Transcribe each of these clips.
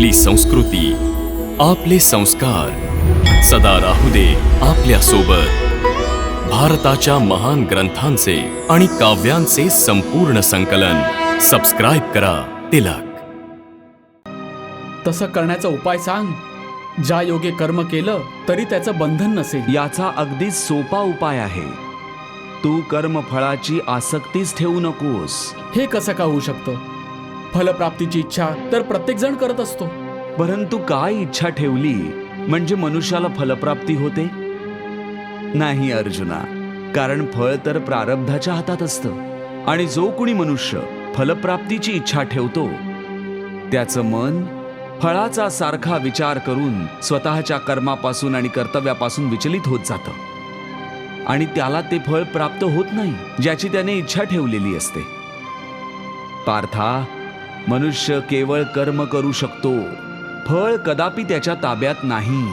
आपली संस्कृती, आपले संस्कार सदा राहू दे आपल्या सोबत. भारताच्या महान ग्रंथांचे आणि काव्यांचे संपूर्ण संकलन. सबस्क्राईब करा तिलक. तसं करण्याचा उपाय सांग. ज्या योगे कर्म केलं तरी त्याचं बंधन नसेल. याचा अगदी सोपा उपाय आहे. तू कर्मफळाची आसक्तीच ठेवू नकोस. हे कसं का होऊ शकतं? फलप्राप्तीची इच्छा तर प्रत्येक जण करत असतो. परंतु काय इच्छा ठेवली म्हणजे मनुष्याला फलप्राप्ती होते? नाही अर्जुना, कारण फळ तर प्रारब्धाच्या हातात असतं. आणि जो कुणी मनुष्य फलप्राप्तीची इच्छा ठेवतो त्याचं मन फळाचा सारखा विचार करून स्वतःच्या कर्मापासून आणि कर्तव्यापासून विचलित होत जातं. आणि त्याला ते फळ प्राप्त होत नाही ज्याची त्याने इच्छा ठेवलेली असते. पार्था, मनुष्य केवळ कर्म करू शकतो, फळ कदापि त्याच्या ताब्यात नाही.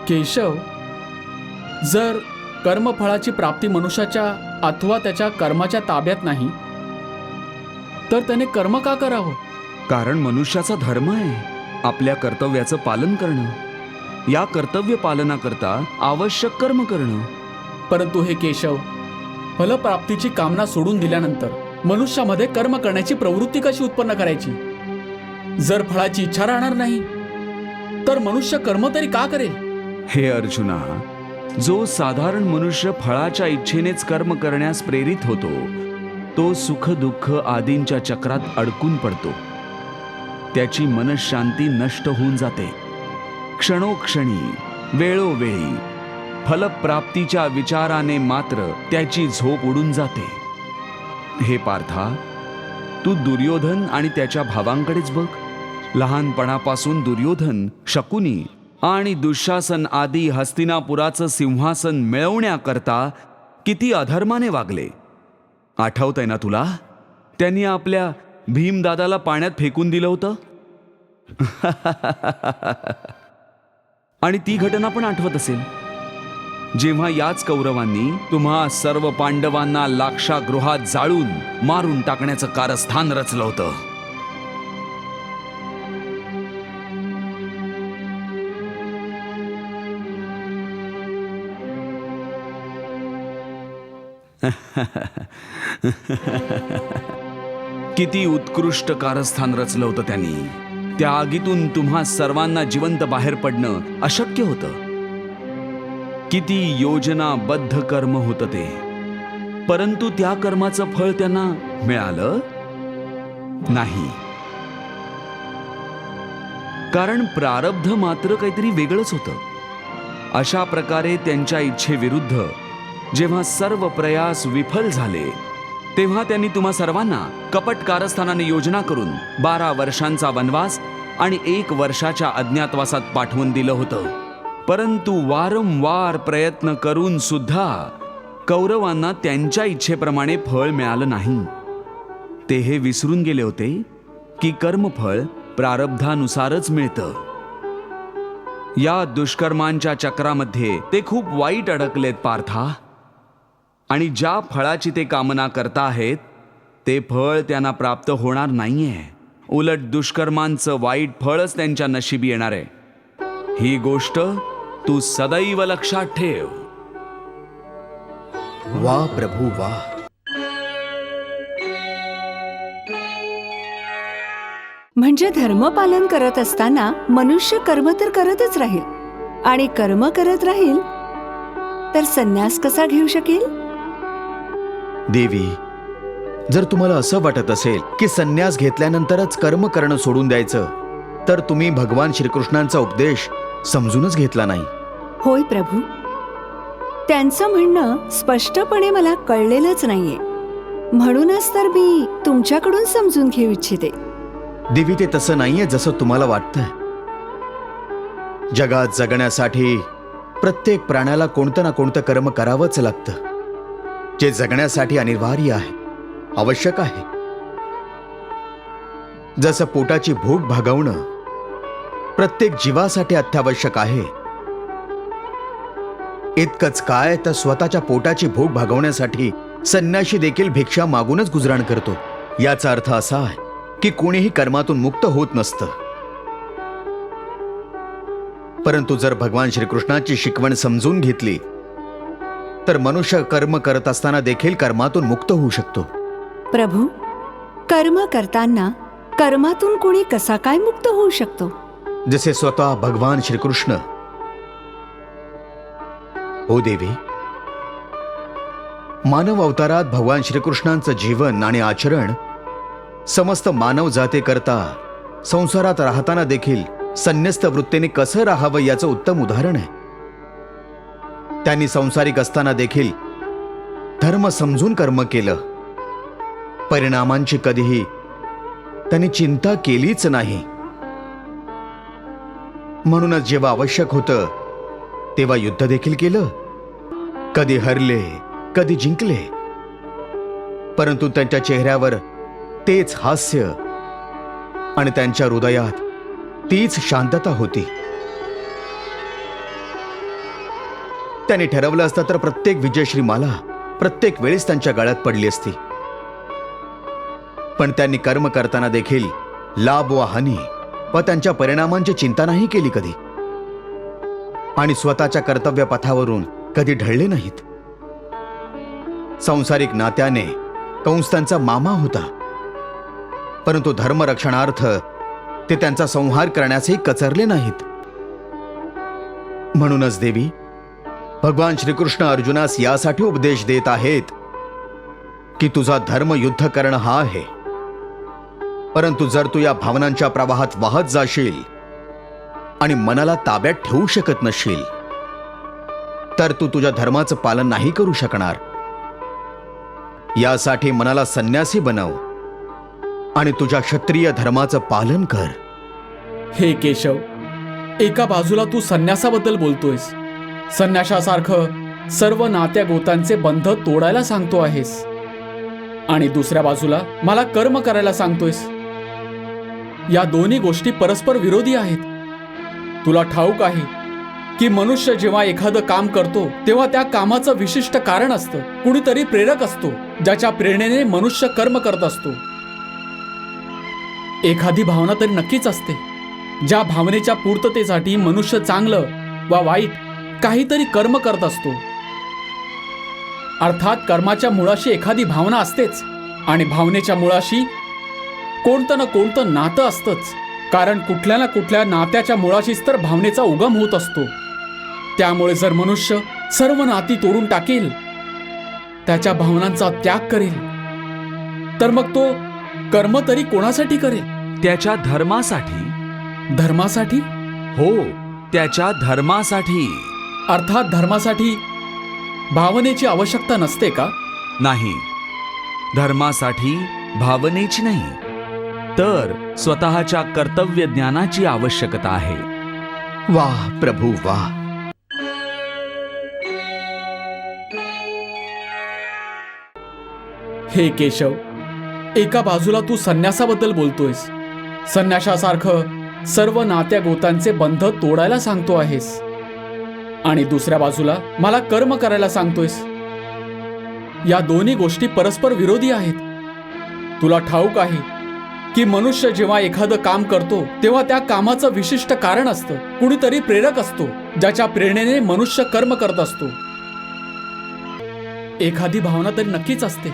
केशव, जर कर्मफळाची प्राप्ती मनुष्याच्या अथवा त्याच्या कर्माच्या ताब्यात नाही तर त्याने कर्म का करावं? कारण मनुष्याचा धर्म आहे आपल्या कर्तव्याचं पालन करणं. या कर्तव्य पालनाकरता आवश्यक कर्म करणं. परंतु हे केशव, फलप्राप्तीची कामना सोडून दिल्यानंतर मनुष्यामध्ये कर्म करण्याची प्रवृत्ती कशी उत्पन्न करायची? जर फळाची इच्छा राहणार नाही तर मनुष्य कर्म तरी का करेल? हे अर्जुना, जो साधारण मनुष्य फळाच्या इच्छेनेच कर्म करण्यास प्रेरित होतो तो सुख दुःख आदींच्या चक्रात अडकून पडतो. त्याची मनःशांती नष्ट होऊन जाते. क्षणोक्षणी, वेळोवेळी फलप्राप्तीच्या विचाराने मात्र त्याची झोप उडून जाते. हे पार्था, तू दुर्योधन आणि त्याच्या भावांकडेच बघ. लहानपणापासून दुर्योधन, शकुनी आणि दुःशासन आदी हस्तिनापुराचं सिंहासन मिळवण्याकरता किती अधर्माने वागले. आठवतंय ना तुला? त्यांनी आपल्या भीमदादाला पाण्यात फेकून दिलं होतं. आणि ती घटना पण आठवत असेल जेव्हा याच कौरवांनी तुम्हा सर्व पांडवांना लाक्षागृहात जाळून मारून टाकण्याचं कारस्थान रचलं होतं. किती उत्कृष्ट कारस्थान रचलं होतं त्यांनी. त्या आगीतून तुम्हा सर्वांना जिवंत बाहेर पडणं अशक्य होतं. किती योजनाबद्ध कर्म होतं ते. परंतु त्या कर्माचं फळ त्यांना मिळालं नाही. कारण प्रारब्ध मात्र काहीतरी वेगळंच होतं. अशा प्रकारे त्यांच्या इच्छेविरुद्ध जेव्हा सर्व प्रयास विफल झाले तेव्हा त्यांनी तुम्हा सर्वांना कपट कारस्थानाने योजना करून 12 वर्षांचा वनवास आणि 1 वर्षाच्या अज्ञातवासात पाठवून दिलं होतं. परंतु वारंवार प्रयत्न करून सुद्धा कौरवांना त्यांच्या इच्छेप्रमाणे फळ मिळालं नाही. ते हे विसरून गेले होते की कर्मफळ प्रारब्धानुसारच मिळतं. या दुष्कर्मांच्या चक्रामध्ये ते खूप वाईट अडकलेत पार्था. आणि ज्या फळाची ते कामना करता आहेत ते फळ त्यांना प्राप्त होणार नाहीये. उलट दुष्कर्मांचं वाईट फळच त्यांच्या नशिबी येणार आहे. ही गोष्ट तू सदैव लक्षात ठेव. वा प्रभू वा. म्हणजे धर्मपालन करत असताना मनुष्य कर्म तर करतच राहील आणि कर्म करत राहील तर संन्यास कसा घेऊ शकेल? देवी, जर तुम्हाला असं वाटत असेल की संन्यास घेतल्यानंतरच कर्म करणं सोडून द्यायचं तर तुम्ही भगवान श्रीकृष्णांचा उपदेश समजूनच घेतला नाही. होय प्रभू, त्यांचं म्हणणं स्पष्टपणे मला कळलेलंच नाहीये. म्हणूनच तर मी तुमच्याकडून समजून घेऊ इच्छिते. देवी, ते तसं नाहीये जसं तुम्हाला वाटतंय. जगात जगण्यासाठी प्रत्येक प्राण्याला कोणतं ना कोणतं कर्म करावंच लागतं जे जगण्यासाठी अनिवार्य आहे, आवश्यक आहे. जसं पोटाची भूक भागवणं प्रत्येक जीवासाठी अत्यावश्यक आहे, इतकंच काय तर स्वतःच्या पोटाची भूक भागवण्यासाठी संन्याशी देखील भिक्षा मागूनच गुजराण करतो. याचा अर्थ असा आहे की कोणीही कर्मातून मुक्त होत नसतं. परंतु जर भगवान श्रीकृष्णाची शिकवण समजून घेतली तर मनुष्य कर्म करत असताना देखील कर्मातून मुक्त होऊ शकतो. प्रभू, कर्म करताना कर्मातून कोणी कसा काय मुक्त होऊ शकतो? जसे स्वतः भगवान श्रीकृष्ण. हो देवी, मानव अवतारात भगवान श्रीकृष्णांचं जीवन आणि आचरण समस्त मानव जातीकरता संसारात राहताना देखील संन्यस्त वृत्तीने कसं राहावं याचं उत्तम उदाहरण आहे. त्यांनी संसारिक असताना देखील धर्म समजून कर्म केलं. परिणामांची कधीही त्यांनी चिंता केलीच नाही. म्हणूनच जेव्हा आवश्यक होतं तेव्हा युद्ध देखील केलं. कधी हरले, कधी जिंकले, परंतु त्यांच्या चेहऱ्यावर तेच हास्य आणि त्यांच्या हृदयात तीच शांतता होती. त्यांनी ठरवलं असतं तर प्रत्येक विजयश्री माला प्रत्येक वेळेस त्यांच्या गळ्यात पडली असती. पण त्यांनी कर्म करताना देखील लाभ व हानी व त्यांच्या परिणामांची चिंता नाही केली कधी, आणि स्वतःच्या कर्तव्य पथावरून कधी ढळले नाहीत. सांसारिक नात्याने कंस त्यांचा मामा होता, परंतु धर्मरक्षणार्थ ते त्यांचा संहार करण्यासही कचरले नाहीत. म्हणूनच देवी, भगवान श्रीकृष्ण अर्जुनास यासाठी उपदेश देत आहेत की तुझा धर्म युद्ध करणं हा आहे. परंतु जर तू या भावनांच्या प्रवाहात वाहत जाशील आणि मनाला ताब्यात ठेवू शकत नसशील तर तू तुझ्या धर्माचं पालन नाही करू शकणार. यासाठी मनाला संन्यासी बनव आणि तुझ्या क्षत्रिय धर्माचं पालन कर. हे केशव, एका बाजूला तू संन्यासाबद्दल बोलतोयस, संन्यासासारखं सर्व नात्या गोतांचे बंध तोडायला सांगतो आहेस, आणि दुसऱ्या बाजूला मला कर्म करायला सांगतोयस. या दोन्ही गोष्टी परस्पर विरोधी आहेत. तुला ठाऊक आहे की मनुष्य जेव्हा एखादं काम करतो तेव्हा त्या कामाचं विशिष्ट कारण असतं. कुणीतरी प्रेरक असतो ज्याच्या प्रेरणेने मनुष्य कर्म करत असतो. एखादी भावना तरी नक्कीच असते ज्या भावनेच्या पूर्ततेसाठी मनुष्य चांगलं वा वाईट काहीतरी कर्म करत असतो. अर्थात कर्माच्या मुळाशी एखादी भावना असतेच, आणि भावनेच्या मुळाशी कोणतं ना कोणतं नातं असतंच. कारण कुठल्या ना कुठल्या नात्याच्या मुळाशीच तर भावनेचा उगम होत असतो. त्यामुळे जर मनुष्य सर्व नाती तोडून टाकेल, त्याच्या भावनांचा त्याग करेल, तर मग तो कर्म तरी कोणासाठी करेल? त्याच्या धर्मासाठी. धर्मासाठी? हो, त्याच्या धर्मासाठी. अर्थात धर्मासाठी भावनेची आवश्यकता नसते का? नाही, धर्मासाठी भावनेची नाही, तर स्वतःच्या कर्तव्य ज्ञानाची आवश्यकता आहे. वाह प्रभू वाह. हे केशव, एका बाजूला तू संन्यासाबद्दल बोलतोयस, संन्यासासारखं सर्व नात्या गोतांचे बंध तोडायला सांगतो आहेस, आणि दुसऱ्या बाजूला मला कर्म करायला सांगतोयस. या दोन्ही गोष्टी परस्पर विरोधी आहेत. तुला ठाऊक आहे की मनुष्य जेव्हा एखादं काम करतो तेव्हा त्या कामाचं विशिष्ट कारण असतं. कुणीतरी प्रेरक असतो ज्याच्या प्रेरणेने मनुष्य कर्म करत असतो. एखादी भावना तरी नक्कीच असते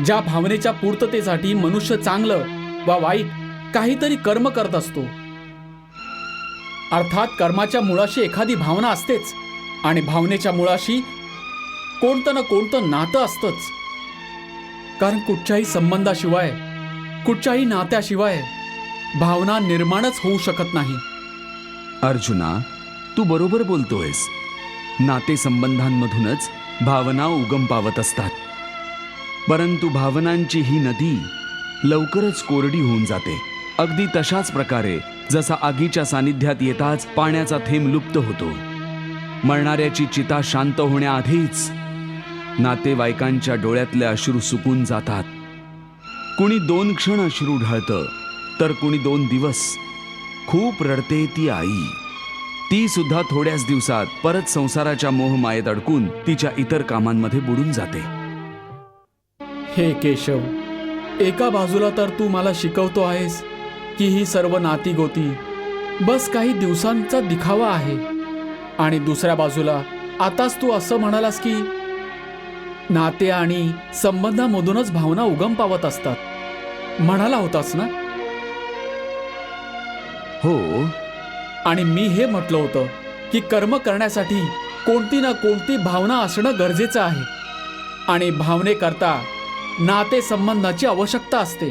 ज्या भावनेच्या पूर्ततेसाठी मनुष्य चांगलं वा वाईट काहीतरी कर्म करत असतो. अर्थात कर्माच्या मुळाशी एखादी भावना असतेच, आणि भावनेच्या मुळाशी कोणतं ना कोणतं नातं असतंच. कारण कुठच्याही संबंधाशिवाय, कुठच्याही नात्याशिवाय भावना निर्माणच होऊ शकत नाही. अर्जुना, तू बरोबर बोलतोयस. नातेसंबंधांमधूनच भावना उगम पावत असतात, परंतु भावनांची ही नदी लवकरच कोरडी होऊन जाते. अगदी तशाच प्रकारे जसा आगीच्या सानिध्यात येताच पाण्याचा थेंब लुप्त होतो, मरणाऱ्याची चिता शांत होण्याआधीच नातेवाईकांच्या डोळ्यातले अश्रू सुकून जातात. कुणी 2 क्षण अश्रू ढळतं, तर कुणी 2 दिवस. खूप रडते ती आई. ती सुद्धा थोड्याच दिवसात परत संसाराच्या मोहमायेत अडकून तिच्या इतर कामांमध्ये बुडून जाते. हे केशव, एका बाजूला तर तू मला शिकवतो आहेस की ही सर्व नाती गोती बस काही दिवसांचा दिखावा आहे. आणि दुसऱ्या बाजूला आताच तू असं म्हणालास की नाते आणि संबंधामधूनच भावना उगम पावत असतात, म्हणाला होतास ना? हो. आणि मी हे म्हटलं होतं की कर्म करण्यासाठी कोणती ना कोणती भावना असणं गरजेचं आहे. आणि भावनेकरता नाते संबंधाची आवश्यकता असते,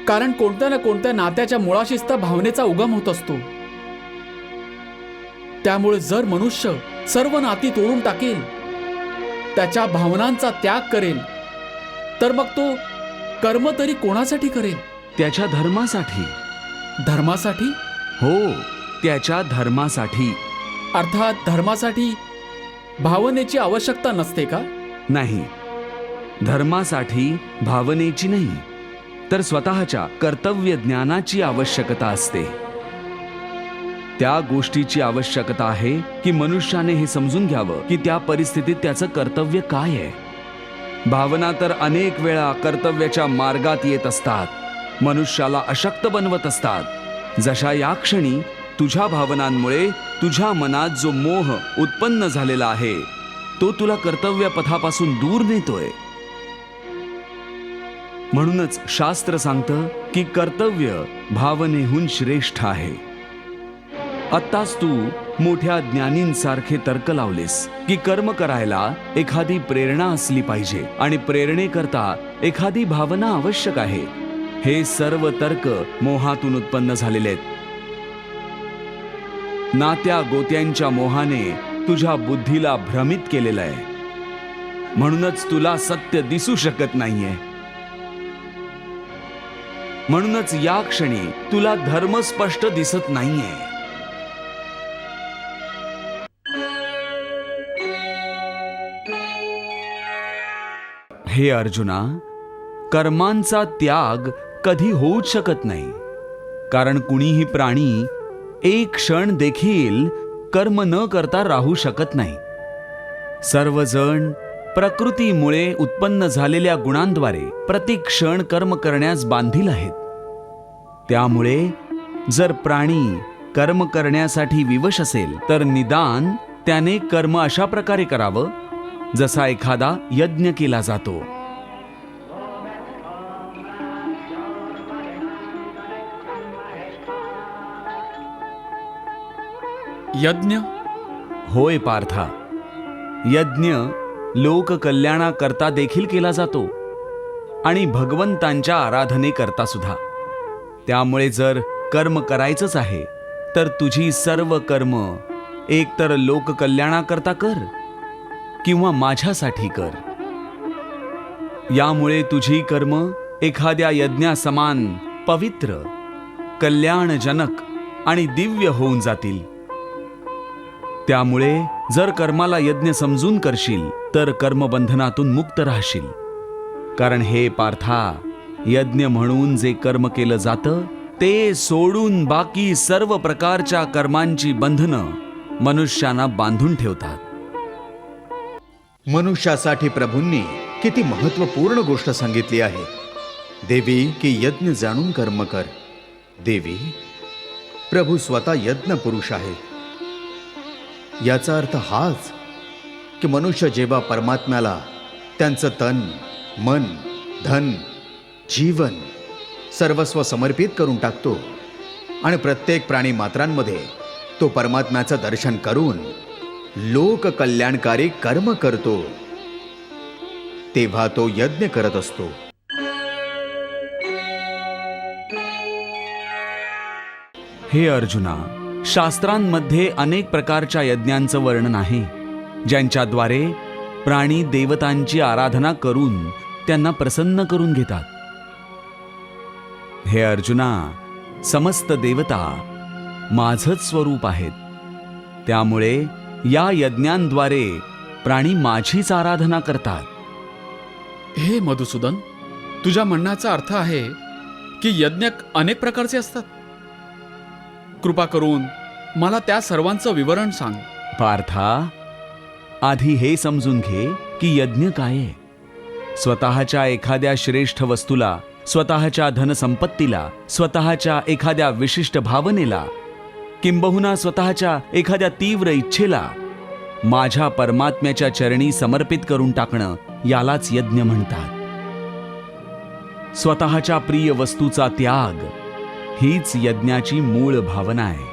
कारण कोणत्या ना कोणत्या नात्याच्या मुळाशीच त्या भावनेचा उगम होत असतो. त्यामुळे जर मनुष्य सर्व नाती तोडून टाकेल, त्याच्या भावनांचा त्याग करेल, तर मग तो कर्म तरी कोणासाठी करेल? त्याच्या धर्मासाठी. धर्मासाठी? हो, त्याच्या धर्मासाठी. अर्थात धर्मासाठी भावनेची आवश्यकता नसते का? नाही, धर्मासाठी भावनेची नाही, तर स्वतःच्या कर्तव्य ज्ञानाची आवश्यकता असते. त्या गोष्टीची आवश्यकता आहे की मनुष्याने हे समजून घ्यावं की त्या परिस्थितीत त्याचं कर्तव्य काय आहे. भावना तर अनेक वेळा कर्तव्याच्या मार्गात येत असतात, मनुष्याला अशक्त बनवत असतात. जशा या क्षणी तुझ्या भावनांमुळे तुझ्या मनात जो मोह उत्पन्न झालेला आहे, तो तुला कर्तव्य पथापासून दूर नेतोय. म्हणूनच शास्त्र सांगतं की कर्तव्य भावनेहून श्रेष्ठ आहे. आत्ताच तू मोठ्या ज्ञानींसारखे तर्क लावलेस की कर्म करायला एखादी प्रेरणा असली पाहिजे आणि प्रेरणेकरता एखादी भावना आवश्यक आहे. हे सर्व तर्क मोहातून उत्पन्न झालेले आहेत. नात्या गोत्यांच्या मोहाने तुझ्या बुद्धीला भ्रमित केलेलं आहे, म्हणूनच तुला सत्य दिसू शकत नाहीये. म्हणूनच या क्षणी तुला धर्म स्पष्ट दिसत नाहीये. हे अर्जुना, कर्मांचा त्याग कधी होऊच शकत नाही, कारण कुणीही प्राणी एक क्षण देखील कर्म न करता राहू शकत नाही. सर्वजण प्रकृतीमुळे उत्पन्न झालेल्या गुणांद्वारे प्रतिक्षण कर्म करण्यास बांधील आहेत. त्यामुळे जर प्राणी कर्म करण्यासाठी विवश असेल तर निदान त्याने कर्म अशा प्रकारे करावं जसा एखादा यज्ञ केला जातो. यज्ञ? होय पार्था, यज्ञ लोककल्याणाकरता देखील केला जातो आणि भगवंतांच्या आराधनेकरता सुद्धा. त्यामुळे जर कर्म करायचंच आहे तर तुझी सर्व कर्म एकतर लोककल्याणाकरता कर किंवा माझ्यासाठी कर. यामुळे तुझी कर्म एखाद्या यज्ञासमान पवित्र, कल्याणजनक आणि दिव्य होऊन जातील. त्यामुळे जर कर्माला यज्ञ समजून करशील तर कर्मबंधनातून मुक्त राहशील. कारण हे पार्था, यज्ञ म्हणून जे कर्म केलं जातं ते सोडून बाकी सर्व प्रकारच्या कर्मांची बंधनं मनुष्यांना बांधून ठेवतात. मनुष्यासाठी प्रभूंनी किती महत्वपूर्ण गोष्ट सांगितली आहे देवी, की यज्ञ जाणून कर्म कर. देवी, प्रभू स्वतः यज्ञ पुरुष आहे. याचा अर्थ हाच की मनुष्य जेव्हा परमात्म्याला त्यांचं तन, मन, धन, जीवन सर्वस्व समर्पित करून टाकतो आणि प्रत्येक प्राणी मात्रांमध्ये तो परमात्म्याचं दर्शन करून लोक कल्याणकारी कर्म करतो, तेव्हा तो यज्ञ करत असतो. हे अर्जुना, शास्त्रांमध्ये अनेक प्रकारच्या यज्ञांचं वर्णन आहे ज्यांच्याद्वारे प्राणी देवतांची आराधना करून त्यांना प्रसन्न करून घेतात. हे अर्जुना, समस्त देवता माझंच स्वरूप आहेत. त्यामुळे या यज्ञांद्वारे प्राणी माझीच आराधना करतात. हे मधुसूदन, तुझ्या म्हणण्याचा अर्थ आहे की यज्ञ अनेक प्रकारचे असतात. कृपा करून मला त्या सर्वांचं विवरण सांग. पार्था, आधी हे समजून घे की यज्ञ काय आहे. स्वतःच्या एखाद्या श्रेष्ठ वस्तूला, स्वतःच्या धनसंपत्तीला, स्वतःच्या एखाद्या विशिष्ट भावनेला किंबहुना स्वतःच्या एखाद्या तीव्र इच्छेला माझ्या परमात्म्याच्या चरणी समर्पित करून टाकणं यालाच यज्ञ म्हणतात. स्वतःच्या प्रिय वस्तूचा त्याग हीच यज्ञाची मूळ भावना आहे.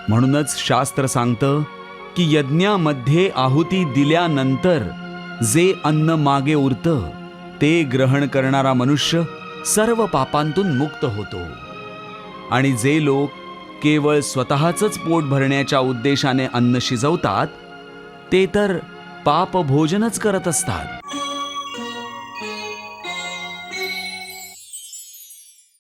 म्हणूनच शास्त्र सांगतं की यज्ञामध्ये आहुती दिल्यानंतर जे अन्न मागे उरतं ते ग्रहण करणारा मनुष्य सर्व पापांतून मुक्त होतो. आणि जे लोक केवळ स्वतःचंच पोट भरण्याच्या उद्देशाने अन्न शिजवतात ते तर पाप भोजनच करत असतात.